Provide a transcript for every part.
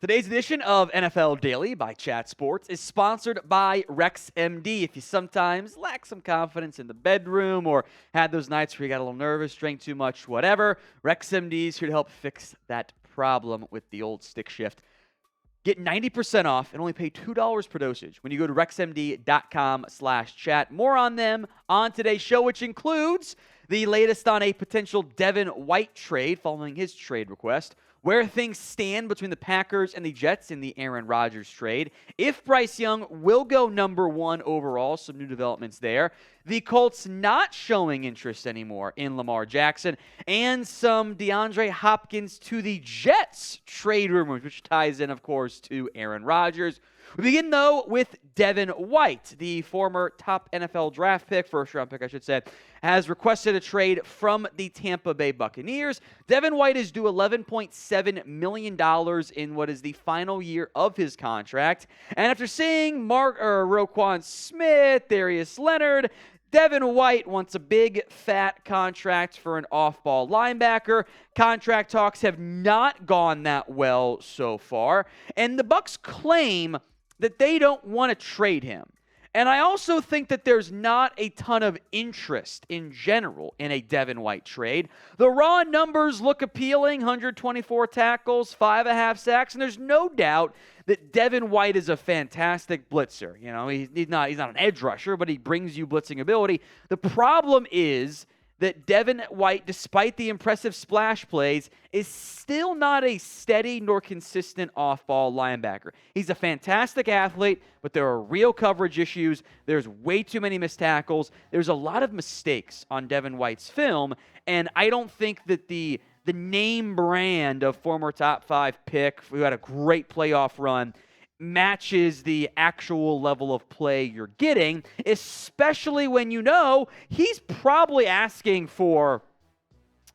Today's edition of NFL Daily by Chat Sports is sponsored by RexMD. If you sometimes lack some confidence in the bedroom or had those nights where you got a little nervous, drank too much, whatever, RexMD is here to help fix that problem with the old stick shift. Get 90% off and only pay $2 per dosage when you go to rexmd.com/chat. More on them on today's show, which includes the latest on a potential Devin White trade following his trade request, where things stand between the Packers and the Jets in the Aaron Rodgers trade, if Bryce Young will go number one overall, some new developments there, the Colts not showing interest anymore in Lamar Jackson, and some DeAndre Hopkins to the Jets trade rumors, which ties in, of course, to Aaron Rodgers. We begin, though, with Devin White, the former top NFL draft pick, first-round pick, I should say, has requested a trade from the Tampa Bay Buccaneers. Devin White is due $11.7 million in what is the final year of his contract. And after seeing Roquan Smith, Darius Leonard, Devin White wants a big, fat contract for an off-ball linebacker. Contract talks have not gone that well so far. And the Bucs claim that they don't want to trade him. And I also think that there's not a ton of interest in general in a Devin White trade. The raw numbers look appealing, 124 tackles, 5.5 sacks, and there's no doubt that Devin White is a fantastic blitzer. You know, he's not an edge rusher, but he brings you blitzing ability. The problem is that Devin White, despite the impressive splash plays, is still not a steady nor consistent off-ball linebacker. He's a fantastic athlete, but there are real coverage issues. There's way too many missed tackles. There's a lot of mistakes on Devin White's film, and I don't think that the name brand of former top 5 pick who had a great playoff run matches the actual level of play you're getting, especially when you know he's probably asking for,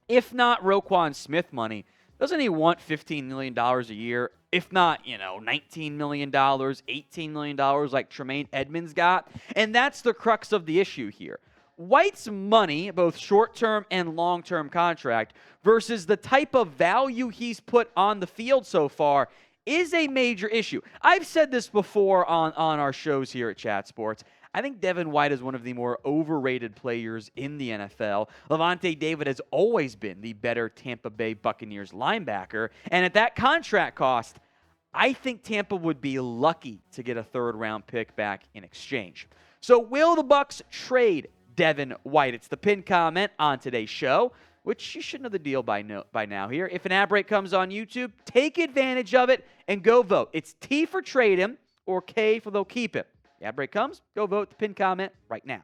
if not Roquan Smith money, doesn't he want $15 million a year? If not, $19 million, $18 million like Tremaine Edmonds got? And that's the crux of the issue here. White's money, both short-term and long-term contract, versus the type of value he's put on the field so far is a major issue. I've said this before on our shows here at Chat Sports. I think Devin White is one of the more overrated players in the NFL. Lavonte David has always been the better Tampa Bay Buccaneers linebacker. And at that contract cost, I think Tampa would be lucky to get a third-round pick back in exchange. So will the Bucs trade Devin White? It's the pinned comment on today's show, which you should know the deal by now here. If an ad break comes on YouTube, take advantage of it and go vote. It's T for trade him or K for they'll keep him. The ad break comes, go vote the pinned comment right now.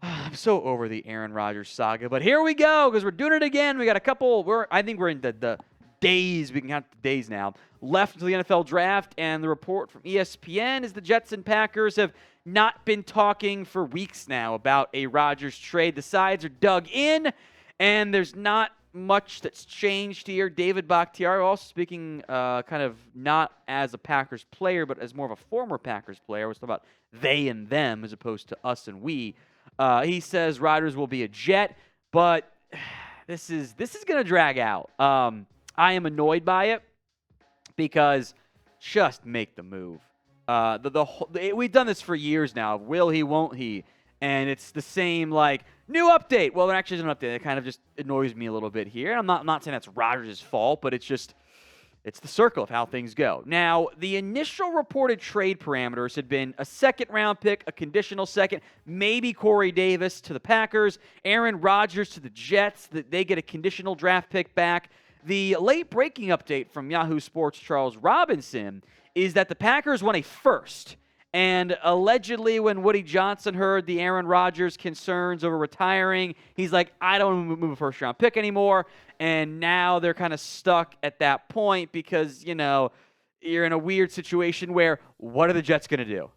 I'm so over the Aaron Rodgers saga, but here we go because we're doing it again. We got a couple. I think we're in the days. We can count the days now left until the NFL draft, and the report from ESPN is the Jets and Packers have not been talking for weeks now about a Rodgers trade. The sides are dug in, and there's not much that's changed here. David Bakhtiari, also speaking kind of not as a Packers player, but as more of a former Packers player. We're talking about they and them as opposed to us and we. He says Rodgers will be a Jet, but this is going to drag out. I am annoyed by it because just make the move. We've done this for years now. Will he, won't he? And it's the same, new update. Well, there actually is an update. It kind of just annoys me a little bit here. I'm not saying that's Rodgers' fault, but it's the circle of how things go. Now, the initial reported trade parameters had been a second-round pick, a conditional second, maybe Corey Davis to the Packers, Aaron Rodgers to the Jets, that they get a conditional draft pick back. The late-breaking update from Yahoo Sports' Charles Robinson is that the Packers want a first. And allegedly, when Woody Johnson heard the Aaron Rodgers concerns over retiring, he's like, I don't want to move a first-round pick anymore. And now they're kind of stuck at that point because, you're in a weird situation where what are the Jets going to do?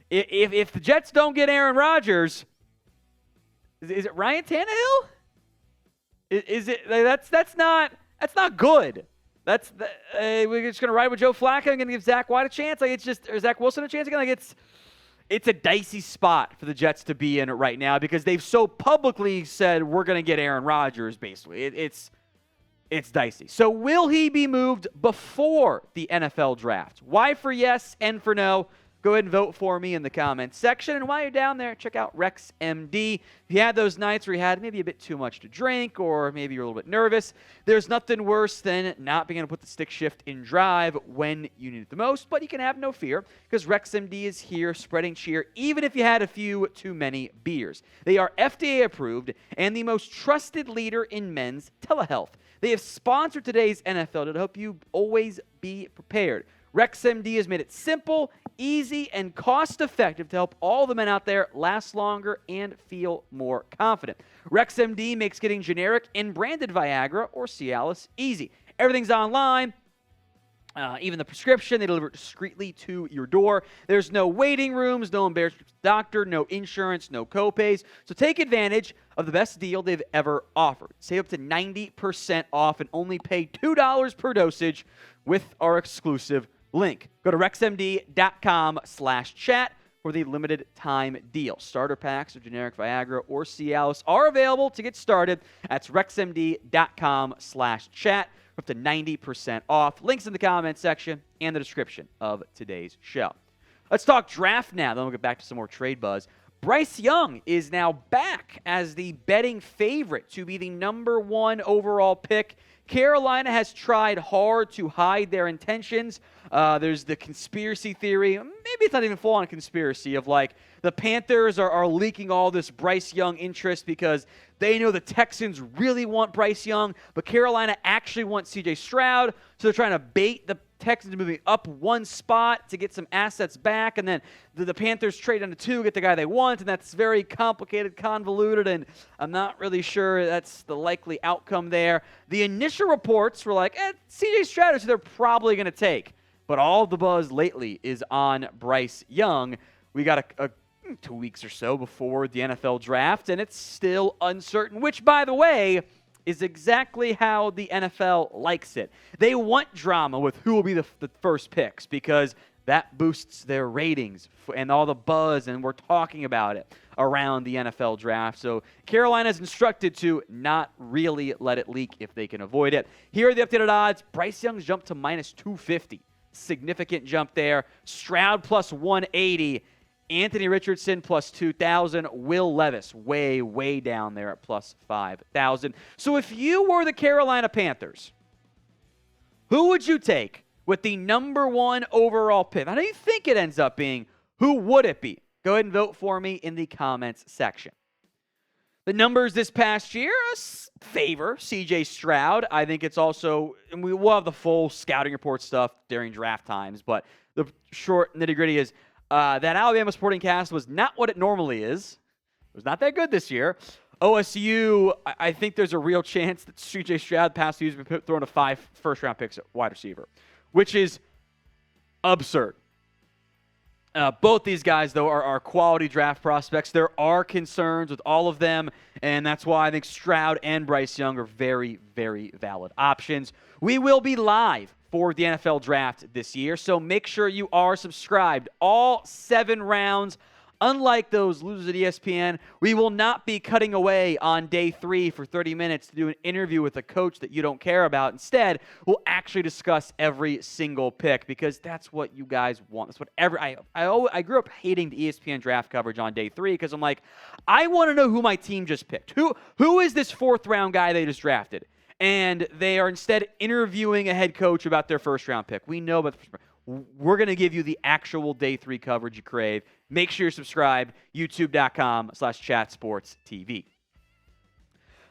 If the Jets don't get Aaron Rodgers, is it Ryan Tannehill? Is it that's not good. We're just gonna ride with Joe Flacco and gonna give Zach White a chance. Or Zach Wilson a chance again. It's a dicey spot for the Jets to be in right now because they've so publicly said we're gonna get Aaron Rodgers. Basically, it's dicey. So will he be moved before the NFL draft? Y for yes, N for no. Go ahead and vote for me in the comments section. And while you're down there, check out RexMD. If you had those nights where you had maybe a bit too much to drink or maybe you're a little bit nervous, there's nothing worse than not being able to put the stick shift in drive when you need it the most. But you can have no fear because RexMD is here spreading cheer even if you had a few too many beers. They are FDA approved and the most trusted leader in men's telehealth. They have sponsored today's NFL to help you always be prepared. RexMD has made it simple, easy, and cost-effective to help all the men out there last longer and feel more confident. RexMD makes getting generic and branded Viagra or Cialis easy. Everything's online. Even the prescription, they deliver it discreetly to your door. There's no waiting rooms, no embarrassment to the doctor, no insurance, no copays. So take advantage of the best deal they've ever offered. Save up to 90% off and only pay $2 per dosage with our exclusive link. Go to rexmd.com/chat for the limited time deal. Starter packs of generic Viagra or Cialis are available to get started. That's rexmd.com/chat. Up to 90% off. Links in the comments section and the description of today's show. Let's talk draft now. Then we'll get back to some more trade buzz. Bryce Young is now back as the betting favorite to be the number 1 overall pick. Carolina has tried hard to hide their intentions. There's the conspiracy theory. Maybe it's not even full-on conspiracy of like the Panthers are leaking all this Bryce Young interest because they know the Texans really want Bryce Young, but Carolina actually wants C.J. Stroud, so they're trying to bait the Texans moving up one spot to get some assets back, and then the Panthers trade down to 2, get the guy they want, and that's very complicated, convoluted, and I'm not really sure that's the likely outcome there. The initial reports were like, C.J. Stroud is who they're probably going to take, but all the buzz lately is on Bryce Young. We got a 2 weeks or so before the NFL draft, and it's still uncertain, which, by the way, is exactly how the NFL likes it. They want drama with who will be the first picks because that boosts their ratings and all the buzz, and we're talking about it around the NFL draft. So Carolina's instructed to not really let it leak if they can avoid it. Here are the updated odds. Bryce Young's jumped to minus 250. Significant jump there. Stroud plus 180. Anthony Richardson plus 2,000. Will Levis way down there at plus 5,000. So if you were the Carolina Panthers, who would you take with the number 1 overall pick? How do you think it ends up being? Who would it be? Go ahead and vote for me in the comments section. The numbers this past year favor C.J. Stroud. I think it's also, and we will have the full scouting report stuff during draft times, but the short nitty-gritty is that Alabama supporting cast was not what it normally is. It was not that good this year. OSU, I think there's a real chance that C.J. Stroud past years has been thrown to 5 first-round picks at wide receiver, which is absurd. Both these guys, though, are quality draft prospects. There are concerns with all of them, and that's why I think Stroud and Bryce Young are very valid options. We will be live for the NFL draft this year, so make sure you are subscribed. All 7 rounds, unlike those losers at ESPN, we will not be cutting away on day 3 for 30 minutes to do an interview with a coach that you don't care about. Instead, we'll actually discuss every single pick because that's what you guys want. That's what I grew up hating the ESPN draft coverage on day 3 because I'm like, I want to know who my team just picked. Who is this 4th round guy they just drafted? And they are instead interviewing a head coach about their first-round pick. We know about the first round. We're going to give you the actual day 3 coverage you crave. Make sure you're subscribed, youtube.com/chatsportstv.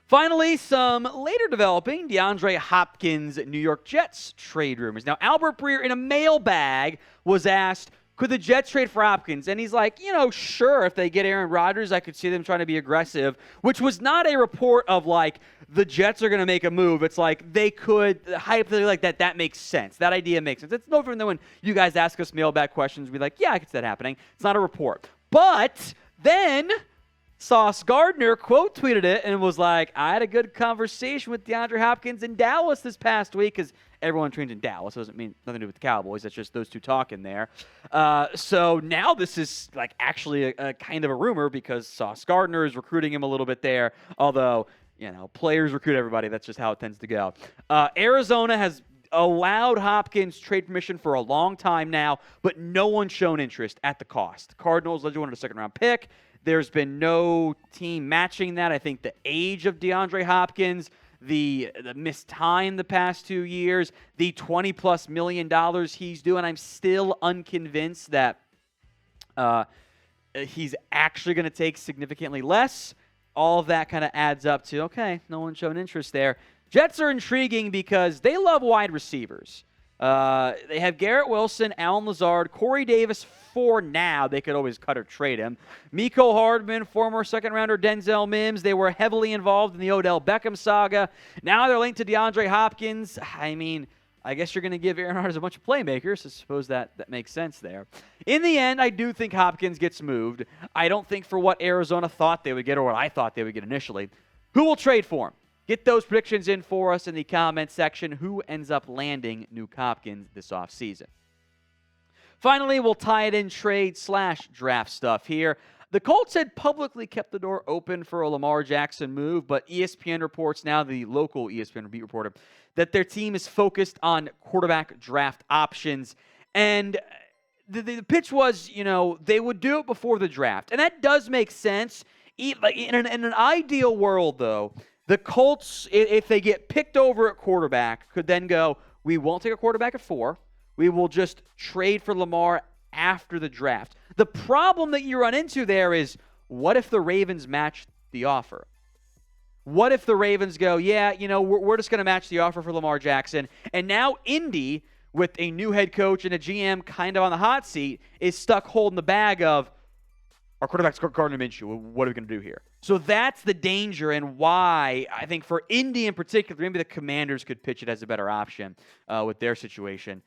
Finally, some later developing DeAndre Hopkins New York Jets trade rumors. Now, Albert Breer in a mailbag was asked, could the Jets trade for Hopkins? And he's like, sure, if they get Aaron Rodgers, I could see them trying to be aggressive, which was not a report of like the Jets are going to make a move. It's like they could, hypothetically like that makes sense. That idea makes sense. It's no different than when you guys ask us mailbag questions. We're like, yeah, I could see that happening. It's not a report. But then Sauce Gardner quote tweeted it and was like, I had a good conversation with DeAndre Hopkins in Dallas this past week because everyone trains in Dallas. It doesn't mean nothing to do with the Cowboys. That's just those two talking there. So now this is like actually a kind of a rumor because Sauce Gardner is recruiting him a little bit there. Although players recruit everybody. That's just how it tends to go. Arizona has allowed Hopkins trade permission for a long time now, but no one's shown interest at the cost. Cardinals allegedly wanted a second-round pick. There's been no team matching that. I think the age of DeAndre Hopkins, the missed time the past 2 years, the $20+ million he's doing, I'm still unconvinced that he's actually going to take significantly less. All of that kind of adds up to, okay, no one's shown interest there. Jets are intriguing because they love wide receivers. They have Garrett Wilson, Allen Lazard, Corey Davis for now. They could always cut or trade him. Mecole Hardman, former second-rounder Denzel Mims. They were heavily involved in the Odell Beckham saga. Now they're linked to DeAndre Hopkins. I mean, I guess you're going to give Aaron Rodgers a bunch of playmakers. I suppose that makes sense there. In the end, I do think Hopkins gets moved. I don't think for what Arizona thought they would get or what I thought they would get initially. Who will trade for him? Get those predictions in for us in the comment section. Who ends up landing Nuke Hopkins this offseason? Finally, we'll tie it in trade/draft stuff here. The Colts had publicly kept the door open for a Lamar Jackson move, but ESPN reports now, the local ESPN beat reporter, that their team is focused on quarterback draft options. And the pitch was, they would do it before the draft. And that does make sense. In an ideal world, though, the Colts, if they get picked over at quarterback, could then go, we won't take a quarterback at 4. We will just trade for Lamar after the draft. The problem that you run into there is, what if the Ravens match the offer? What if the Ravens go, we're just going to match the offer for Lamar Jackson, and now Indy, with a new head coach and a GM kind of on the hot seat, is stuck holding the bag of, our quarterback's Gardner Minshew. What are we going to do here? So that's the danger and why I think for Indy in particular, maybe the Commanders could pitch it as a better option with their situation.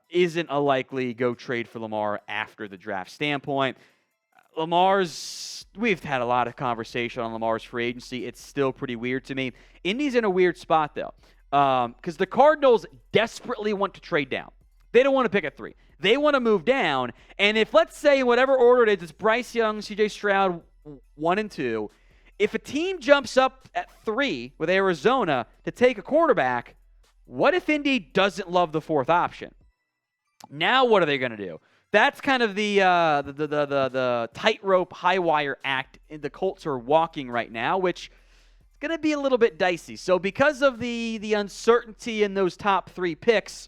Isn't a likely go trade for Lamar after the draft standpoint. We've had a lot of conversation on Lamar's free agency. It's still pretty weird to me. Indy's in a weird spot, though, because the Cardinals desperately want to trade down. They don't want to pick at 3. They want to move down, and if, let's say, in whatever order it is, it's Bryce Young, C.J. Stroud, 1 and 2. If a team jumps up at 3 with Arizona to take a quarterback, what if Indy doesn't love the 4th option? Now what are they going to do? That's kind of the tightrope, high wire act the Colts are walking right now, which is going to be a little bit dicey. So because of the uncertainty in those top 3 picks,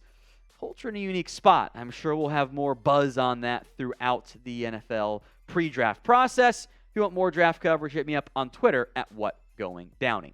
Colts are in a unique spot. I'm sure we'll have more buzz on that throughout the NFL pre-draft process. If you want more draft coverage, hit me up on Twitter at WhatGoingDowning.